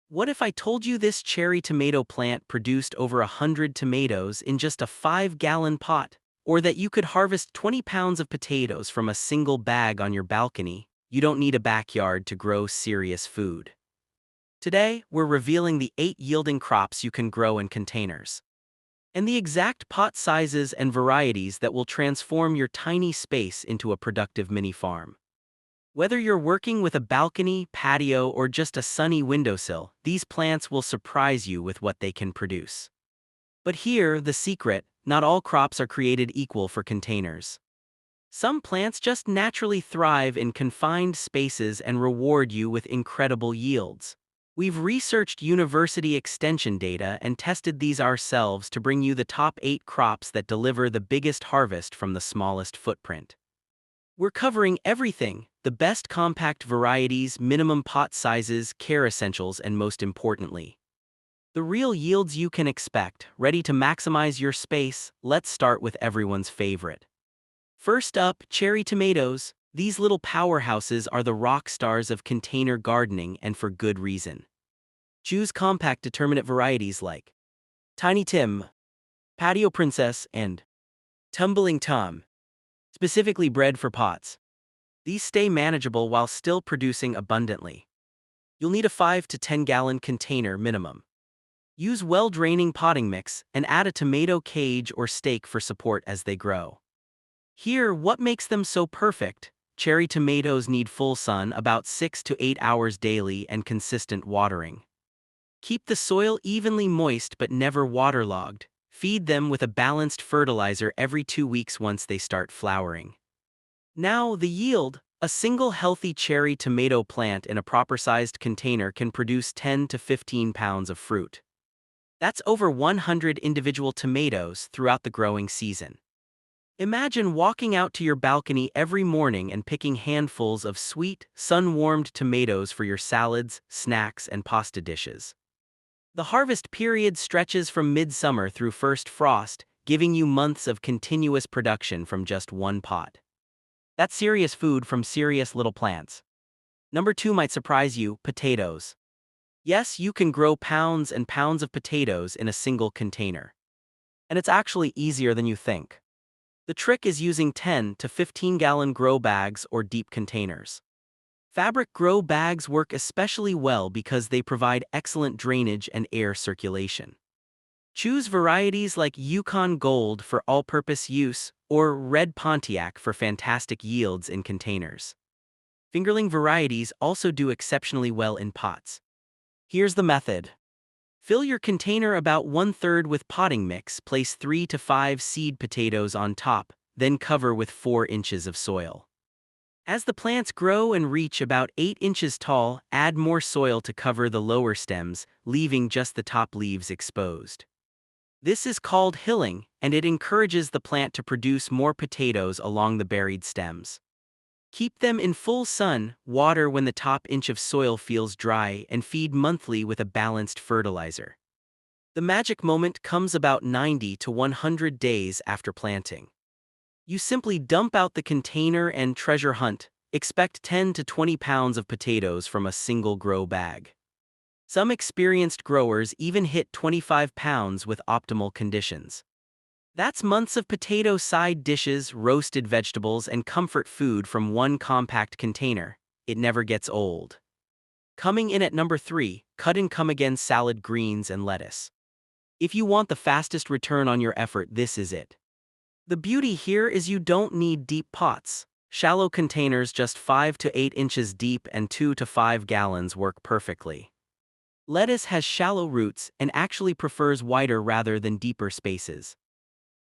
What if I told you this cherry tomato plant produced over 100 tomatoes in just a 5-gallon pot? Or that you could harvest 20 pounds of potatoes from a single bag on your balcony? You don't need a backyard to grow serious food. Today, we're revealing the 8 yielding crops you can grow in containers, and the exact pot sizes and varieties that will transform your tiny space into a productive mini farm. Whether you're working with a balcony, patio, or just a sunny windowsill, these plants will surprise you with what they can produce. But here, the secret: not all crops are created equal for containers. Some plants just naturally thrive in confined spaces and reward you with incredible yields. We've researched university extension data and tested these ourselves to bring you the top 8 crops that deliver the biggest harvest from the smallest footprint. We're covering everything: the best compact varieties, minimum pot sizes, care essentials, and most importantly, the real yields you can expect. Ready to maximize your space? Let's start with everyone's favorite. First up, cherry tomatoes. These little powerhouses are the rock stars of container gardening, and for good reason. Choose compact determinate varieties like Tiny Tim, Patio Princess, and Tumbling Tom, specifically bred for pots. These stay manageable while still producing abundantly. You'll need a 5 to 10 gallon container minimum. Use well-draining potting mix and add a tomato cage or stake for support as they grow. Here, what makes them so perfect? Cherry tomatoes need full sun, about 6 to 8 hours daily, and consistent watering. Keep the soil evenly moist but never waterlogged. Feed them with a balanced fertilizer every 2 weeks once they start flowering. Now, the yield. A single healthy cherry tomato plant in a proper-sized container can produce 10 to 15 pounds of fruit. That's over 100 individual tomatoes throughout the growing season. Imagine walking out to your balcony every morning and picking handfuls of sweet, sun-warmed tomatoes for your salads, snacks, and pasta dishes. The harvest period stretches from midsummer through first frost, giving you months of continuous production from just one pot. That's serious food from serious little plants. Number 2 might surprise you: potatoes. Yes, you can grow pounds and pounds of potatoes in a single container. And it's actually easier than you think. The trick is using 10 to 15 gallon grow bags or deep containers. Fabric grow bags work especially well because they provide excellent drainage and air circulation. Choose varieties like Yukon Gold for all-purpose use or Red Pontiac for fantastic yields in containers. Fingerling varieties also do exceptionally well in pots. Here's the method. Fill your container about 1/3 with potting mix, place 3 to 5 seed potatoes on top, then cover with 4 inches of soil. As the plants grow and reach about 8 inches tall, add more soil to cover the lower stems, leaving just the top leaves exposed. This is called hilling, and it encourages the plant to produce more potatoes along the buried stems. Keep them in full sun, water when the top inch of soil feels dry, and feed monthly with a balanced fertilizer. The magic moment comes about 90 to 100 days after planting. You simply dump out the container and treasure hunt. Expect 10 to 20 pounds of potatoes from a single grow bag. Some experienced growers even hit 25 pounds with optimal conditions. That's months of potato side dishes, roasted vegetables, and comfort food from one compact container. It never gets old. Coming in at number 3, cut and come again salad greens and lettuce. If you want the fastest return on your effort, this is it. The beauty here is you don't need deep pots. Shallow containers just 5 to 8 inches deep and 2 to 5 gallons work perfectly. Lettuce has shallow roots and actually prefers wider rather than deeper spaces.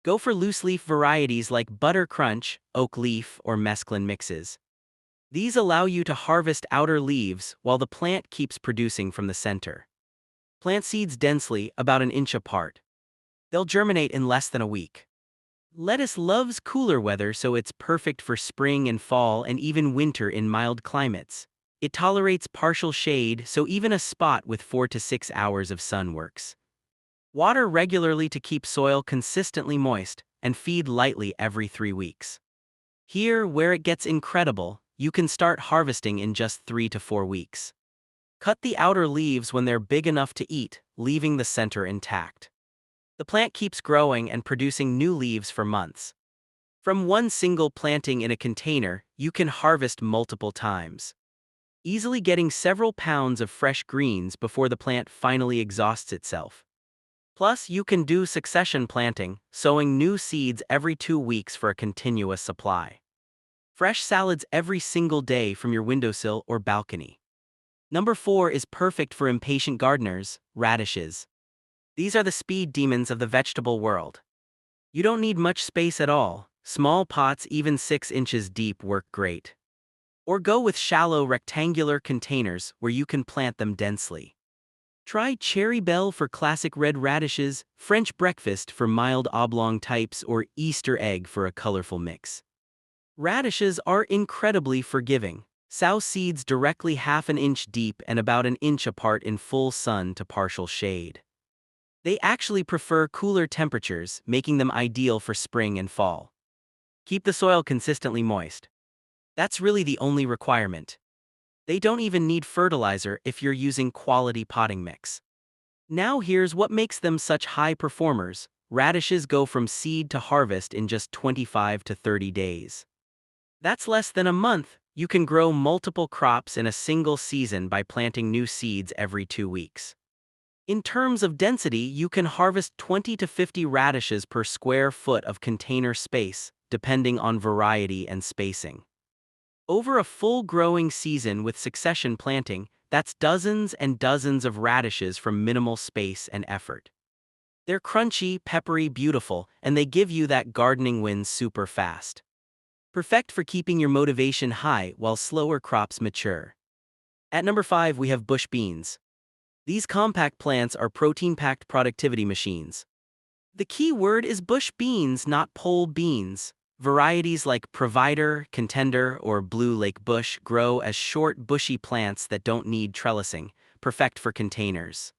Go for loose-leaf varieties like Butter Crunch, Oak Leaf, or Mesclun mixes. These allow you to harvest outer leaves while the plant keeps producing from the center. Plant seeds densely, about an inch apart. They'll germinate in less than a week. Lettuce loves cooler weather, so it's perfect for spring and fall and even winter in mild climates. It tolerates partial shade, so even a spot with 4 to 6 hours of sun works. Water regularly to keep soil consistently moist, and feed lightly every 3 weeks. Here, where it gets incredible, you can start harvesting in just 3 to 4 weeks. Cut the outer leaves when they're big enough to eat, leaving the center intact. The plant keeps growing and producing new leaves for months. From one single planting in a container, you can harvest multiple times, easily getting several pounds of fresh greens before the plant finally exhausts itself. Plus, you can do succession planting, sowing new seeds every 2 weeks for a continuous supply. Fresh salads every single day from your windowsill or balcony. Number 4 is perfect for impatient gardeners, radishes. These are the speed demons of the vegetable world. You don't need much space at all. Small pots, even 6 inches deep, work great. Or go with shallow rectangular containers where you can plant them densely. Try Cherry Belle for classic red radishes, French breakfast for mild oblong types, or Easter egg for a colorful mix. Radishes are incredibly forgiving. Sow seeds directly half an inch deep and about an inch apart in full sun to partial shade. They actually prefer cooler temperatures, making them ideal for spring and fall. Keep the soil consistently moist. That's really the only requirement. They don't even need fertilizer if you're using quality potting mix. Now here's what makes them such high performers. Radishes go from seed to harvest in just 25 to 30 days. That's less than a month. You can grow multiple crops in a single season by planting new seeds every 2 weeks. In terms of density, you can harvest 20 to 50 radishes per square foot of container space, depending on variety and spacing. Over a full growing season with succession planting, that's dozens and dozens of radishes from minimal space and effort. They're crunchy, peppery, beautiful, and they give you that gardening win super fast. Perfect for keeping your motivation high while slower crops mature. At number 5, we have bush beans. These compact plants are protein-packed productivity machines. The key word is bush beans, not pole beans. Varieties like Provider, Contender, or Blue Lake Bush grow as short, bushy plants that don't need trellising, perfect for containers.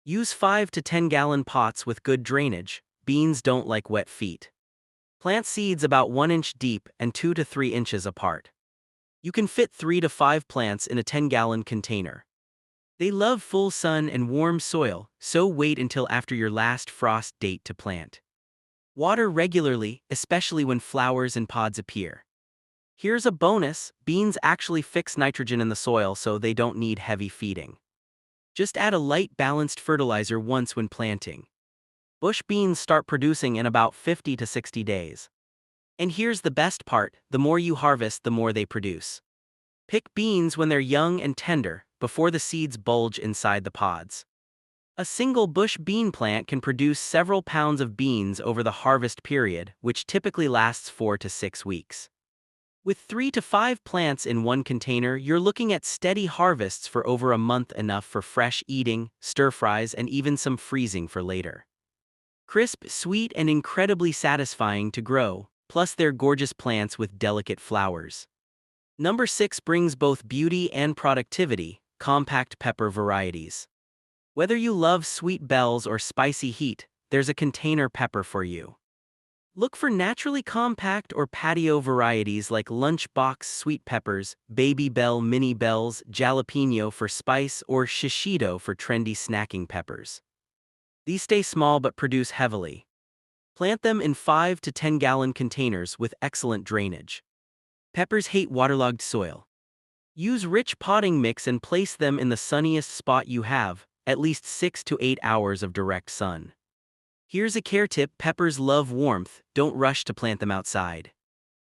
Use 5 to 10 gallon pots with good drainage. Beans don't like wet feet. Plant seeds about 1 inch deep and 2 to 3 inches apart. You can fit 3 to 5 plants in a 10-gallon container. They love full sun and warm soil, so wait until after your last frost date to plant. Water regularly, especially when flowers and pods appear. Here's a bonus: beans actually fix nitrogen in the soil, so they don't need heavy feeding. Just add a light balanced fertilizer once when planting. Bush beans start producing in about 50 to 60 days. And here's the best part: the more you harvest, the more they produce. Pick beans when they're young and tender, before the seeds bulge inside the pods. A single bush bean plant can produce several pounds of beans over the harvest period, which typically lasts 4 to 6 weeks. With 3 to 5 plants in one container, you're looking at steady harvests for over a month, enough for fresh eating, stir-fries, and even some freezing for later. Crisp, sweet, and incredibly satisfying to grow, plus they're gorgeous plants with delicate flowers. Number 6 brings both beauty and productivity: compact pepper varieties. Whether you love sweet bells or spicy heat, there's a container pepper for you. Look for naturally compact or patio varieties like lunchbox sweet peppers, baby bell mini bells, jalapeno for spice, or shishito for trendy snacking peppers. These stay small but produce heavily. Plant them in 5 to 10 gallon containers with excellent drainage. Peppers hate waterlogged soil. Use rich potting mix and place them in the sunniest spot you have, at least 6 to 8 hours of direct sun. Here's a care tip: peppers love warmth, don't rush to plant them outside.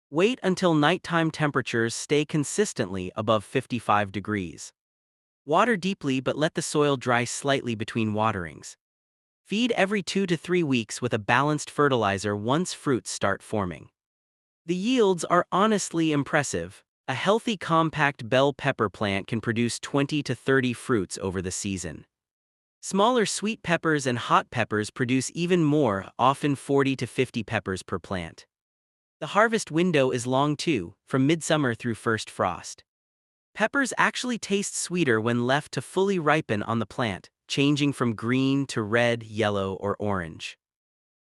Wait until nighttime temperatures stay consistently above 55 degrees. Water deeply but let the soil dry slightly between waterings. Feed every 2 to 3 weeks with a balanced fertilizer once fruits start forming. The yields are honestly impressive. A healthy compact bell pepper plant can produce 20 to 30 fruits over the season. Smaller sweet peppers and hot peppers produce even more, often 40 to 50 peppers per plant. The harvest window is long too, from midsummer through first frost. Peppers actually taste sweeter when left to fully ripen on the plant, changing from green to red, yellow, or orange.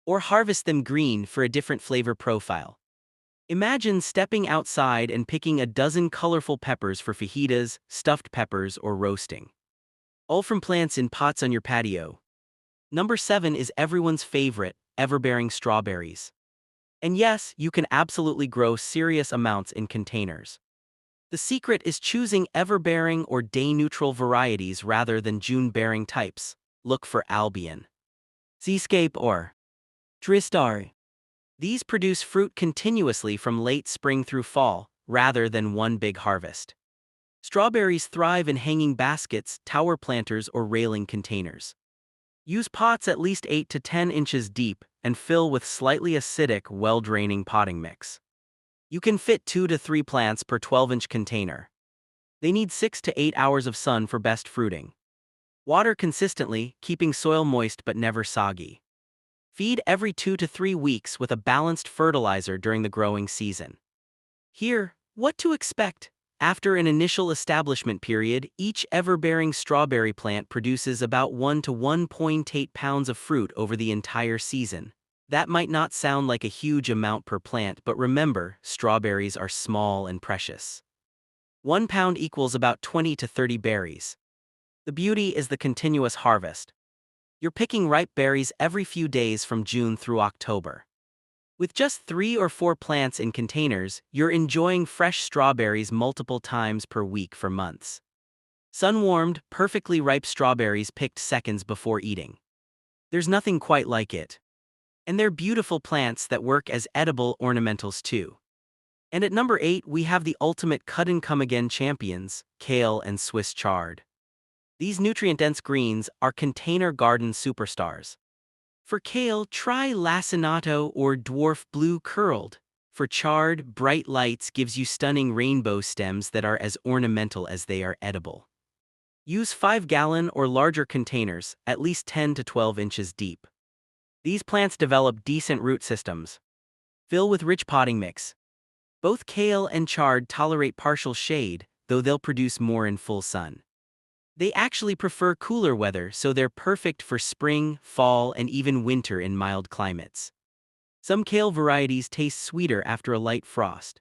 Or harvest them green for a different flavor profile. Imagine stepping outside and picking a dozen colorful peppers for fajitas, stuffed peppers, or roasting. All from plants in pots on your patio. Number 7 is everyone's favorite, everbearing strawberries. And yes, you can absolutely grow serious amounts in containers. The secret is choosing everbearing or day-neutral varieties rather than June-bearing types. Look for Albion, Seascape, or Tristar. These produce fruit continuously from late spring through fall, rather than one big harvest. Strawberries thrive in hanging baskets, tower planters, or railing containers. Use pots at least 8 to 10 inches deep and fill with slightly acidic, well-draining potting mix. You can fit 2 to 3 plants per 12-inch container. They need 6 to 8 hours of sun for best fruiting. Water consistently, keeping soil moist but never soggy. Feed every 2 to 3 weeks with a balanced fertilizer during the growing season. Here, what to expect. After an initial establishment period, each ever-bearing strawberry plant produces about 1 to 1.8 pounds of fruit over the entire season. That might not sound like a huge amount per plant, but remember, strawberries are small and precious. 1 pound equals about 20 to 30 berries. The beauty is the continuous harvest. You're picking ripe berries every few days from June through October. With just 3 or 4 plants in containers, you're enjoying fresh strawberries multiple times per week for months. Sun-warmed, perfectly ripe strawberries picked seconds before eating. There's nothing quite like it. And they're beautiful plants that work as edible ornamentals too. And at number 8 we have the ultimate cut-and-come-again champions, kale and Swiss chard. These nutrient-dense greens are container garden superstars. For kale, try lacinato or dwarf blue curled. For chard, bright lights gives you stunning rainbow stems that are as ornamental as they are edible. Use 5-gallon or larger containers, at least 10 to 12 inches deep. These plants develop decent root systems. Fill with rich potting mix. Both kale and chard tolerate partial shade, though they'll produce more in full sun. They actually prefer cooler weather, so they're perfect for spring, fall, and even winter in mild climates. Some kale varieties taste sweeter after a light frost.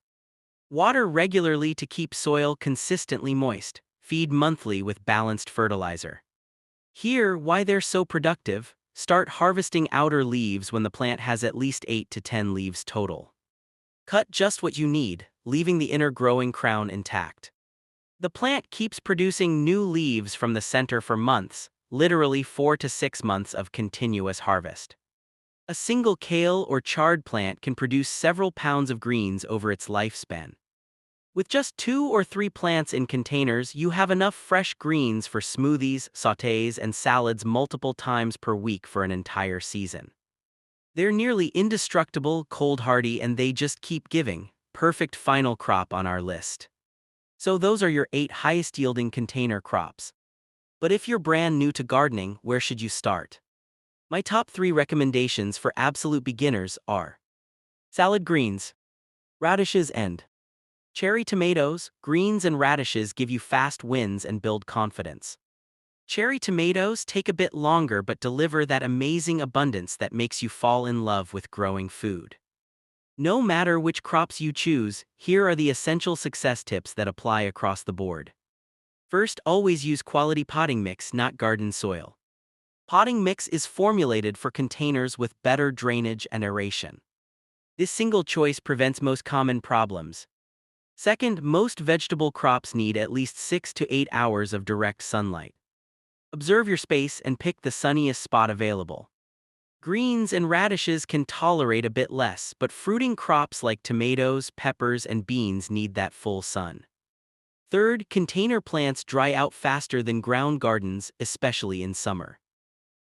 Water regularly to keep soil consistently moist. Feed monthly with balanced fertilizer. Here, why they're so productive. Start harvesting outer leaves when the plant has at least 8 to 10 leaves total. Cut just what you need, leaving the inner growing crown intact. The plant keeps producing new leaves from the center for months, literally 4 to 6 months of continuous harvest. A single kale or chard plant can produce several pounds of greens over its lifespan. With just 2 or 3 plants in containers, you have enough fresh greens for smoothies, sautés, and salads multiple times per week for an entire season. They're nearly indestructible, cold-hardy, and they just keep giving. Perfect final crop on our list. So those are your 8 highest-yielding container crops. But if you're brand new to gardening, where should you start? My top 3 recommendations for absolute beginners are salad greens, radishes, and cherry tomatoes. Greens and radishes give you fast wins and build confidence. Cherry tomatoes take a bit longer but deliver that amazing abundance that makes you fall in love with growing food. No matter which crops you choose, here are the essential success tips that apply across the board. First, always use quality potting mix, not garden soil. Potting mix is formulated for containers with better drainage and aeration. This single choice prevents most common problems. Second, most vegetable crops need at least 6 to 8 hours of direct sunlight. Observe your space and pick the sunniest spot available. Greens and radishes can tolerate a bit less, but fruiting crops like tomatoes, peppers, and beans need that full sun. Third, container plants dry out faster than ground gardens, especially in summer.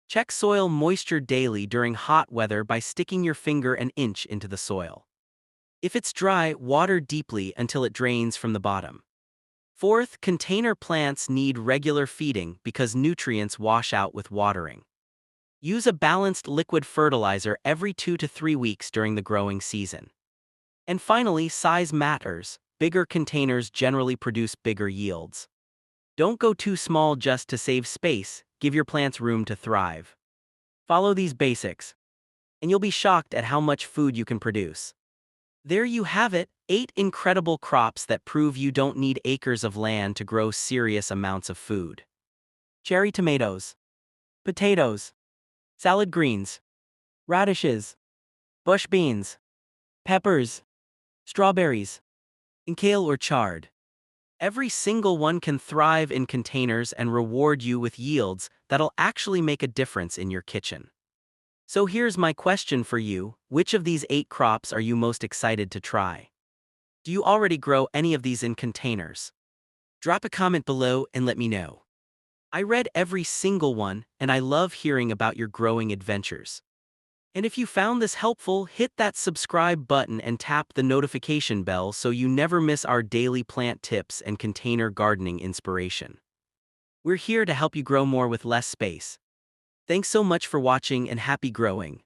Check soil moisture daily during hot weather by sticking your finger an inch into the soil. If it's dry, water deeply until it drains from the bottom. Fourth, container plants need regular feeding because nutrients wash out with watering. Use a balanced liquid fertilizer every 2 to 3 weeks during the growing season. And finally, size matters. Bigger containers generally produce bigger yields. Don't go too small just to save space, give your plants room to thrive. Follow these basics, and you'll be shocked at how much food you can produce. There you have it, 8 incredible crops that prove you don't need acres of land to grow serious amounts of food. Cherry tomatoes, potatoes, salad greens, radishes, bush beans, peppers, strawberries, and kale or chard. Every single one can thrive in containers and reward you with yields that'll actually make a difference in your kitchen. So here's my question for you, which of these 8 crops are you most excited to try? Do you already grow any of these in containers? Drop a comment below and let me know. I read every single one, and I love hearing about your growing adventures. And if you found this helpful, hit that subscribe button and tap the notification bell so you never miss our daily plant tips and container gardening inspiration. We're here to help you grow more with less space. Thanks so much for watching and happy growing.